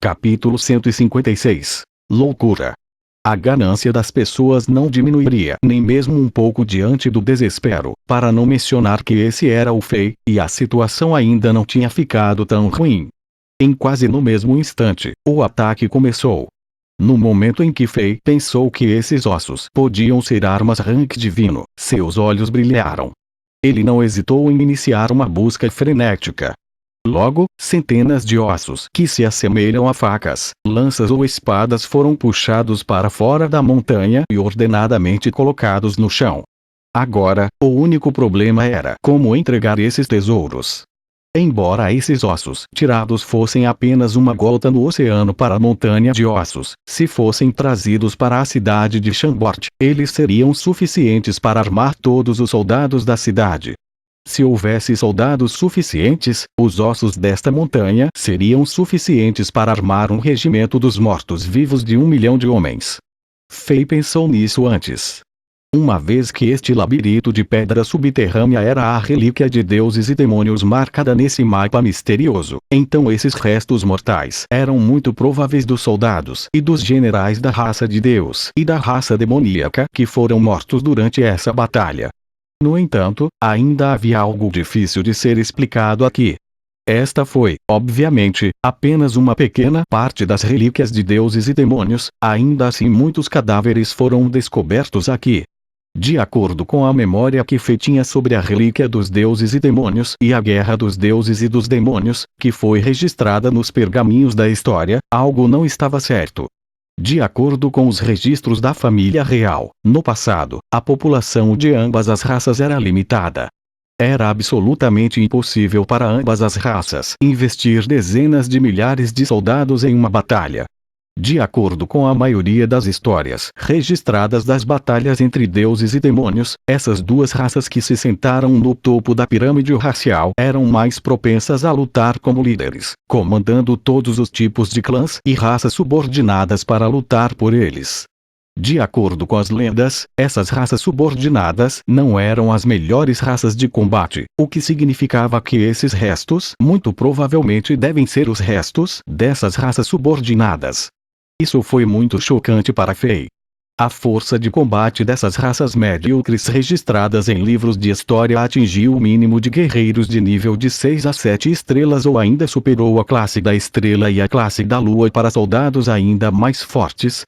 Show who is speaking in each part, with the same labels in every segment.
Speaker 1: Capítulo 156. Loucura. A ganância das pessoas não diminuiria nem mesmo um pouco diante do desespero, para não mencionar que esse era o Fei, e a situação ainda não tinha ficado tão ruim. Em quase no mesmo instante, o ataque começou. No momento em que Fei pensou que esses ossos podiam ser armas rank divino, seus olhos brilharam. Ele não hesitou em iniciar uma busca frenética. Logo, centenas de ossos que se assemelham a facas, lanças ou espadas foram puxados para fora da montanha e ordenadamente colocados no chão. Agora, o único problema era como entregar esses tesouros. Embora esses ossos tirados fossem apenas uma gota no oceano para a montanha de ossos, se fossem trazidos para a cidade de Chambord, eles seriam suficientes para armar todos os soldados da cidade. Se houvesse soldados suficientes, os ossos desta montanha seriam suficientes para armar um regimento dos mortos-vivos de 1 milhão de homens. Fei pensou nisso antes. Uma vez que este labirinto de pedra subterrânea era a relíquia de deuses e demônios marcada nesse mapa misterioso, então esses restos mortais eram muito prováveis dos soldados e dos generais da raça de Deus e da raça demoníaca que foram mortos durante essa batalha. No entanto, ainda havia algo difícil de ser explicado aqui. Esta foi, obviamente, apenas uma pequena parte das relíquias de deuses e demônios, ainda assim muitos cadáveres foram descobertos aqui. De acordo com a memória que Fei tinha sobre a relíquia dos deuses e demônios e a guerra dos deuses e dos demônios, que foi registrada nos pergaminhos da história, algo não estava certo. De acordo com os registros da família real, no passado, a população de ambas as raças era limitada. Era absolutamente impossível para ambas as raças investir dezenas de milhares de soldados em uma batalha. De acordo com a maioria das histórias registradas das batalhas entre deuses e demônios, essas duas raças que se sentaram no topo da pirâmide racial eram mais propensas a lutar como líderes, comandando todos os tipos de clãs e raças subordinadas para lutar por eles. De acordo com as lendas, essas raças subordinadas não eram as melhores raças de combate, o que significava que esses restos muito provavelmente devem ser os restos dessas raças subordinadas. Isso foi muito chocante para Fei. A força de combate dessas raças medíocres registradas em livros de história atingiu o mínimo de guerreiros de nível de 6 a 7 estrelas ou ainda superou a classe da estrela e a classe da lua para soldados ainda mais fortes.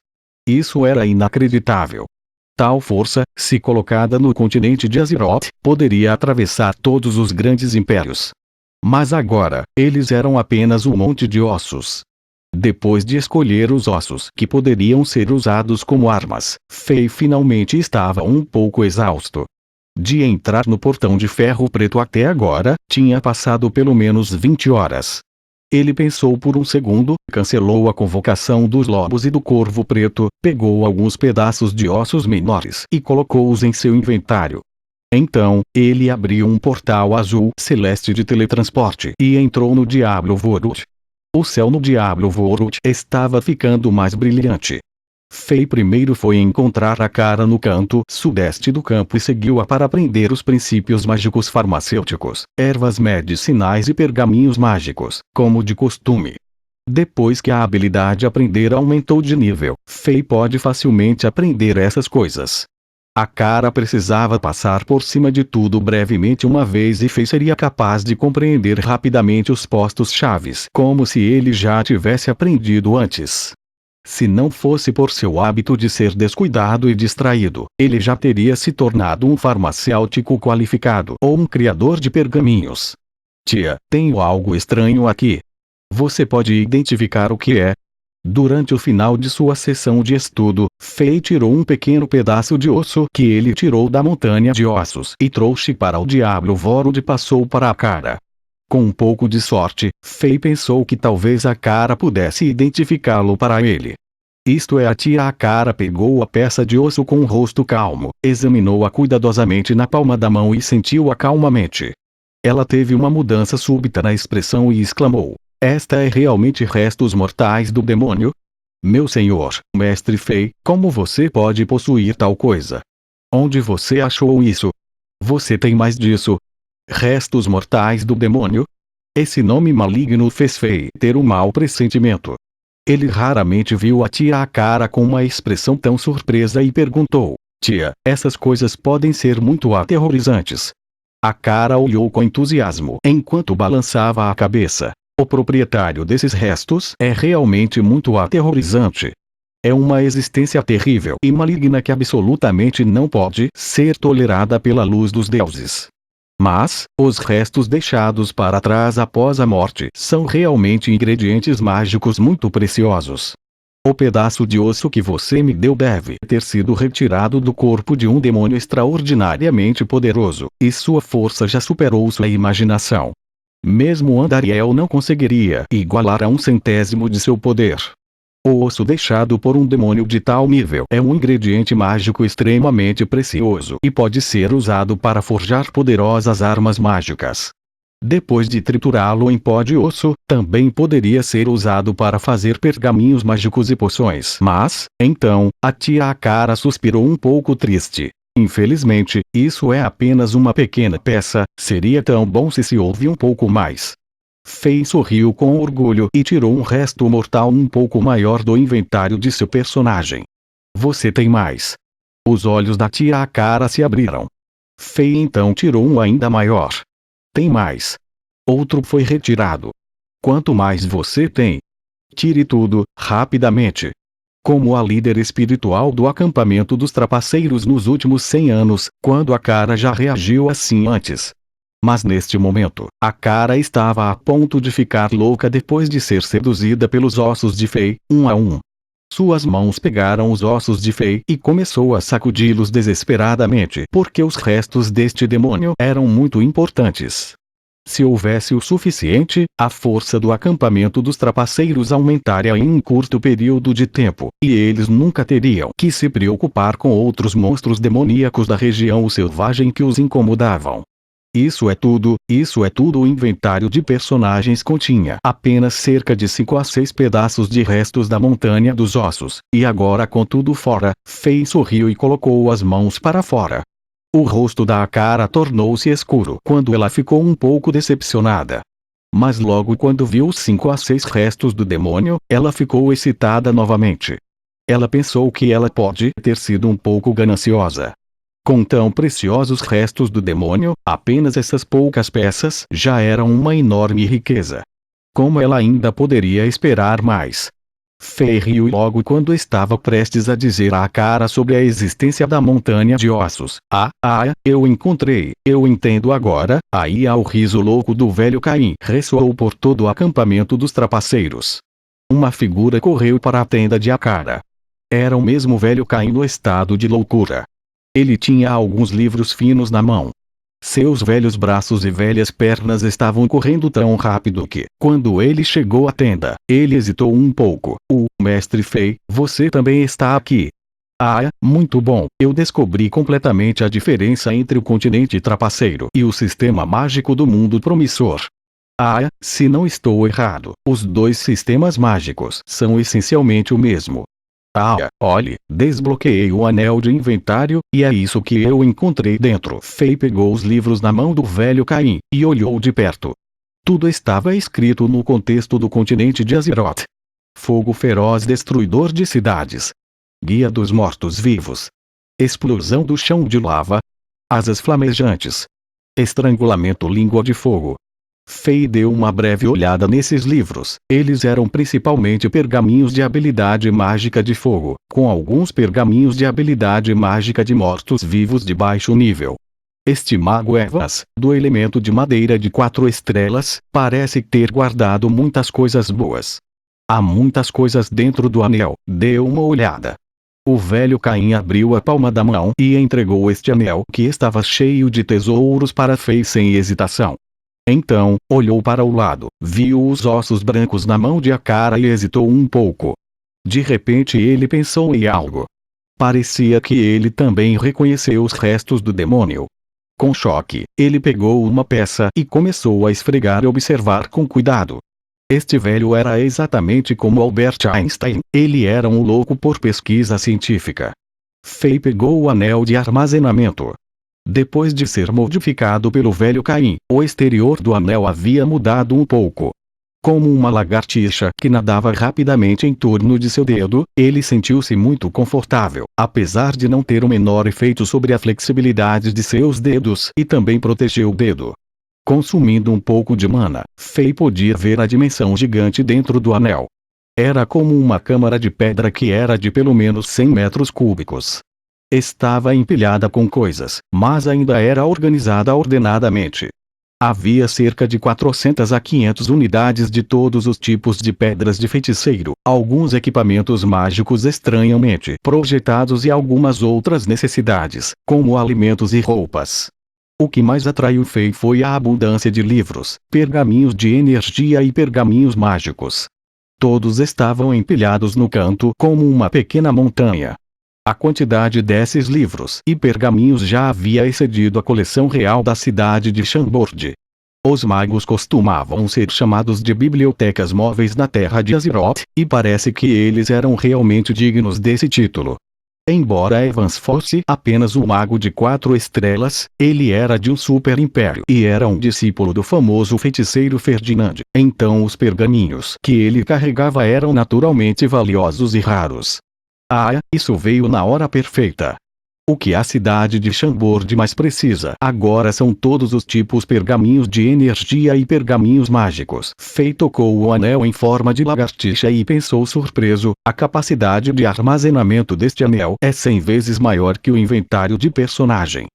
Speaker 1: Isso era inacreditável. Tal força, se colocada no continente de Azeroth, poderia atravessar todos os grandes impérios. Mas agora, eles eram apenas um monte de ossos. Depois de escolher os ossos que poderiam ser usados como armas, Fei finalmente estava um pouco exausto. De entrar no portão de ferro preto até agora, tinha passado pelo menos 20 horas. Ele pensou por um segundo, cancelou a convocação dos lobos e do corvo preto, pegou alguns pedaços de ossos menores e colocou-os em seu inventário. Então, ele abriu um portal azul celeste de teletransporte e entrou no Diablo Vorut. O céu no Diablo Vorut estava ficando mais brilhante. Fei primeiro foi encontrar a cara no canto sudeste do campo e seguiu-a para aprender os princípios mágicos farmacêuticos, ervas medicinais e pergaminhos mágicos, como de costume. Depois que a habilidade aprender aumentou de nível, Fei pode facilmente aprender essas coisas. A cara precisava passar por cima de tudo brevemente uma vez e Fei seria capaz de compreender rapidamente os postos chaves, como se ele já tivesse aprendido antes. Se não fosse por seu hábito de ser descuidado e distraído, ele já teria se tornado um farmacêutico qualificado ou um criador de pergaminhos. Tia, tenho algo estranho aqui. Você pode identificar o que é? Durante o final de sua sessão de estudo, Fei tirou um pequeno pedaço de osso que ele tirou da montanha de ossos e trouxe para o Diablo Vorut e passou para a cara. Com um pouco de sorte, Fei pensou que talvez a cara pudesse identificá-lo para ele. Isto é, a tia. A cara pegou a peça de osso com um rosto calmo, examinou-a cuidadosamente na palma da mão e sentiu-a calmamente. Ela teve uma mudança súbita na expressão e exclamou: "Esta é realmente restos mortais do demônio? Meu senhor, mestre Fei, como você pode possuir tal coisa? Onde você achou isso? Você tem mais disso? Restos mortais do demônio?" Esse nome maligno fez Fei ter um mau pressentimento. Ele raramente viu a tia Akara com uma expressão tão surpresa e perguntou: tia, essas coisas podem ser muito aterrorizantes. Akara olhou com entusiasmo enquanto balançava a cabeça. O proprietário desses restos é realmente muito aterrorizante. É uma existência terrível e maligna que absolutamente não pode ser tolerada pela luz dos deuses. Mas, os restos deixados para trás após a morte são realmente ingredientes mágicos muito preciosos. O pedaço de osso que você me deu deve ter sido retirado do corpo de um demônio extraordinariamente poderoso, e sua força já superou sua imaginação. Mesmo Andariel não conseguiria igualar a 1/100º de seu poder. O osso deixado por um demônio de tal nível é um ingrediente mágico extremamente precioso e pode ser usado para forjar poderosas armas mágicas. Depois de triturá-lo em pó de osso, também poderia ser usado para fazer pergaminhos mágicos e poções. Mas, então, a tia Akara suspirou um pouco triste. Infelizmente, isso é apenas uma pequena peça, seria tão bom se houve um pouco mais. Fei sorriu com orgulho e tirou um resto mortal um pouco maior do inventário de seu personagem. Você tem mais. Os olhos da tia Akara se abriram. Fei então tirou um ainda maior. Tem mais. Outro foi retirado. Quanto mais você tem? Tire tudo, rapidamente. Como a líder espiritual do acampamento dos trapaceiros nos últimos 100 anos, quando Akara já reagiu assim antes. Mas neste momento, Akara estava a ponto de ficar louca depois de ser seduzida pelos ossos de Fei, um a um. Suas mãos pegaram os ossos de Fei e começou a sacudi-los desesperadamente porque os restos deste demônio eram muito importantes. Se houvesse o suficiente, a força do acampamento dos trapaceiros aumentaria em um curto período de tempo, e eles nunca teriam que se preocupar com outros monstros demoníacos da região selvagem que os incomodavam. Isso é tudo o inventário de personagens continha apenas cerca de 5 a 6 pedaços de restos da montanha dos ossos, e agora com tudo fora, Fei sorriu e colocou as mãos para fora. O rosto da Akara tornou-se escuro quando ela ficou um pouco decepcionada. Mas logo quando viu os 5 a 6 restos do demônio, ela ficou excitada novamente. Ela pensou que ela pode ter sido um pouco gananciosa. Com tão preciosos restos do demônio, apenas essas poucas peças já eram uma enorme riqueza. Como ela ainda poderia esperar mais? Fei riu logo quando estava prestes a dizer a Akara sobre a existência da montanha de ossos. Eu encontrei, eu entendo agora. Aí o riso louco do velho Caim ressoou por todo o acampamento dos trapaceiros. Uma figura correu para a tenda de Akara. Era o mesmo velho Caim no estado de loucura. Ele tinha alguns livros finos na mão. Seus velhos braços e velhas pernas estavam correndo tão rápido que, quando ele chegou à tenda, ele hesitou um pouco. Mestre Fei, você também está aqui. Muito bom. Eu descobri completamente a diferença entre o continente trapaceiro e o sistema mágico do mundo promissor. Se não estou errado, os dois sistemas mágicos são essencialmente o mesmo. Olhe, desbloqueei o anel de inventário, e é isso que eu encontrei dentro. Fei pegou os livros na mão do velho Caim, e olhou de perto. Tudo estava escrito no contexto do continente de Azeroth. Fogo feroz destruidor de cidades. Guia dos mortos-vivos. Explosão do chão de lava. Asas flamejantes. Estrangulamento língua de fogo. Fei deu uma breve olhada nesses livros. Eles eram principalmente pergaminhos de habilidade mágica de fogo, com alguns pergaminhos de habilidade mágica de mortos-vivos de baixo nível. Este mago Evas, do elemento de madeira de 4 estrelas, parece ter guardado muitas coisas boas. Há muitas coisas dentro do anel. Deu uma olhada. O velho Caim abriu a palma da mão e entregou este anel que estava cheio de tesouros para Fei sem hesitação. Então, olhou para o lado, viu os ossos brancos na mão de Akara e hesitou um pouco. De repente ele pensou em algo. Parecia que ele também reconheceu os restos do demônio. Com choque, ele pegou uma peça e começou a esfregar e observar com cuidado. Este velho era exatamente como Albert Einstein, ele era um louco por pesquisa científica. Fei pegou o anel de armazenamento. Depois de ser modificado pelo velho Caim, o exterior do anel havia mudado um pouco. Como uma lagartixa que nadava rapidamente em torno de seu dedo, ele sentiu-se muito confortável, apesar de não ter o menor efeito sobre a flexibilidade de seus dedos, e também protegeu o dedo. Consumindo um pouco de mana, Fei podia ver a dimensão gigante dentro do anel. Era como uma câmara de pedra que era de pelo menos 100 metros cúbicos. Estava empilhada com coisas, mas ainda era organizada ordenadamente. Havia cerca de 400 a 500 unidades de todos os tipos de pedras de feiticeiro, alguns equipamentos mágicos estranhamente projetados e algumas outras necessidades, como alimentos e roupas. O que mais atraiu Fei foi a abundância de livros, pergaminhos de energia e pergaminhos mágicos. Todos estavam empilhados no canto como uma pequena montanha. A quantidade desses livros e pergaminhos já havia excedido a coleção real da cidade de Chambord. Os magos costumavam ser chamados de bibliotecas móveis na terra de Azeroth, e parece que eles eram realmente dignos desse título. Embora Evans fosse apenas um mago de 4 estrelas, ele era de um super império e era um discípulo do famoso feiticeiro Ferdinand. Então os pergaminhos que ele carregava eram naturalmente valiosos e raros. Ah, isso veio na hora perfeita. O que a cidade de Chambord mais precisa agora são todos os tipos pergaminhos de energia e pergaminhos mágicos. Fei tocou o anel em forma de lagartixa e pensou surpreso, a capacidade de armazenamento deste anel é 100 vezes maior que o inventário de personagem.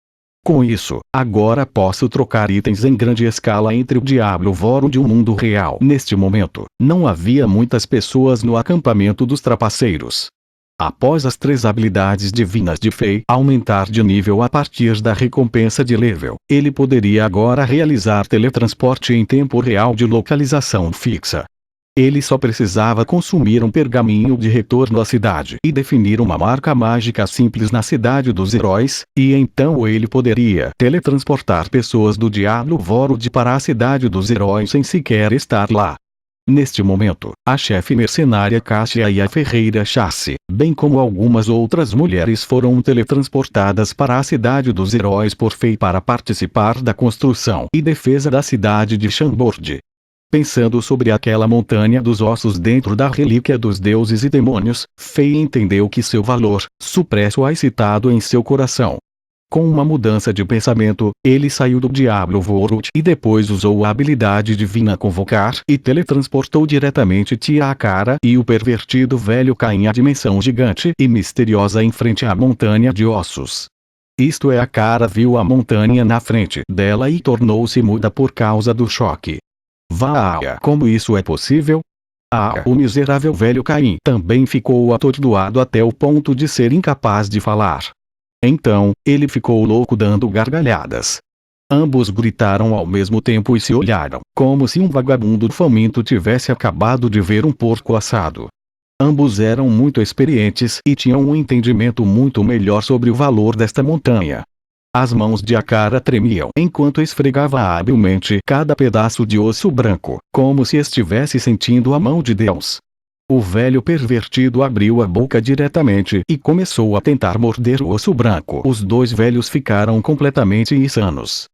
Speaker 1: Com isso, agora posso trocar itens em grande escala entre o Diablo Vorum de um mundo real. Neste momento, não havia muitas pessoas no acampamento dos trapaceiros. Após as 3 habilidades divinas de Fei aumentar de nível a partir da recompensa de level, ele poderia agora realizar teletransporte em tempo real de localização fixa. Ele só precisava consumir um pergaminho de retorno à cidade e definir uma marca mágica simples na cidade dos heróis, e então ele poderia teletransportar pessoas do Diablo Vorud para a cidade dos heróis sem sequer estar lá. Neste momento, a chefe mercenária Cássia e a ferreira Chassi, bem como algumas outras mulheres foram teletransportadas para a cidade dos heróis por Fei para participar da construção e defesa da cidade de Chambord. Pensando sobre aquela montanha dos ossos dentro da relíquia dos deuses e demônios, Fei entendeu que seu valor supresso é excitado em seu coração. Com uma mudança de pensamento, ele saiu do Diablo Vorut e depois usou a habilidade divina Convocar e teletransportou diretamente Tia Cara e o pervertido velho Caim à dimensão gigante e misteriosa em frente à montanha de ossos. Isto é, a Cara viu a montanha na frente dela e tornou-se muda por causa do choque. Vá, como isso é possível? O miserável velho Caim também ficou atordoado até o ponto de ser incapaz de falar. Então, ele ficou louco dando gargalhadas. Ambos gritaram ao mesmo tempo e se olharam, como se um vagabundo faminto tivesse acabado de ver um porco assado. Ambos eram muito experientes e tinham um entendimento muito melhor sobre o valor desta montanha. As mãos de Akara tremiam enquanto esfregava habilmente cada pedaço de osso branco, como se estivesse sentindo a mão de Deus. O velho pervertido abriu a boca diretamente e começou a tentar morder o osso branco. Os 2 velhos ficaram completamente insanos.